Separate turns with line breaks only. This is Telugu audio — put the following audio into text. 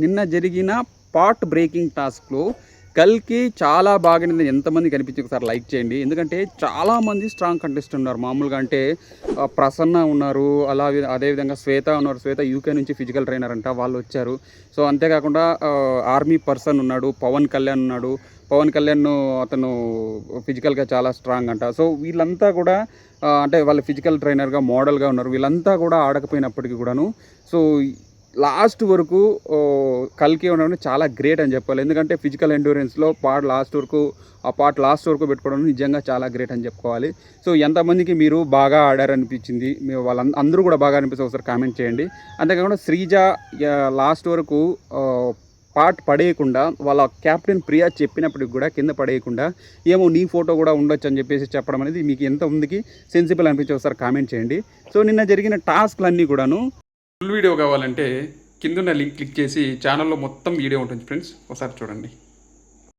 నిన్న జరిగిన పాట్ బ్రేకింగ్ టాస్క్లో కల్కి చాలా బాగా ఎంతమంది కనిపించి ఒకసారి లైక్ చేయండి. ఎందుకంటే చాలామంది స్ట్రాంగ్ కంటెస్ట్ ఉన్నారు. మామూలుగా అంటే ప్రసన్న ఉన్నారు, అదేవిధంగా శ్వేత ఉన్నారు. శ్వేత యూకే నుంచి ఫిజికల్ ట్రైనర్ అంట, వాళ్ళు వచ్చారు. సో అంతేకాకుండా ఆర్మీ పర్సన్ ఉన్నాడు, పవన్ కళ్యాణ్ ఉన్నాడు. పవన్ కళ్యాణ్ అతను ఫిజికల్గా చాలా స్ట్రాంగ్ అంట. సో వీళ్ళంతా కూడా అంటే వాళ్ళు ఫిజికల్ ట్రైనర్గా మోడల్గా ఉన్నారు. వీళ్ళంతా కూడా ఆడకపోయినప్పటికీ కూడాను సో లాస్ట్ వరకు కల్కి ఉండడం చాలా గ్రేట్ అని చెప్పాలి. ఎందుకంటే ఫిజికల్ ఎండ్యూరెన్స్లో లాస్ట్ వరకు పెట్టుకోవడం నిజంగా చాలా గ్రేట్ అని చెప్పుకోవాలి. సో ఎంతమందికి మీరు బాగా ఆడారనిపించింది, అందరూ కూడా బాగా అనిపిస్తే ఒకసారి కామెంట్ చేయండి. అంతేకాకుండా శ్రీజ లాస్ట్ వరకు పార్ట్ పడేయకుండా వాళ్ళ కెప్టెన్ ప్రియా చెప్పినప్పటికి కూడా కింద పడేయకుండా ఏమో నీ ఫోటో కూడా ఉండొచ్చు అని చెప్పేసి చెప్పడం అనేది మీకు ఎంత ముందుకి సెన్సిబుల్ అనిపించి ఒకసారి కామెంట్ చేయండి. సో నిన్న జరిగిన టాస్క్లన్నీ కూడాను ఫుల్ వీడియో కావాలంటే కింద లింక్ క్లిక్ చేసి ఛానల్లో మొత్తం వీడియో ఉంటుంది ఫ్రెండ్స్, ఒకసారి చూడండి.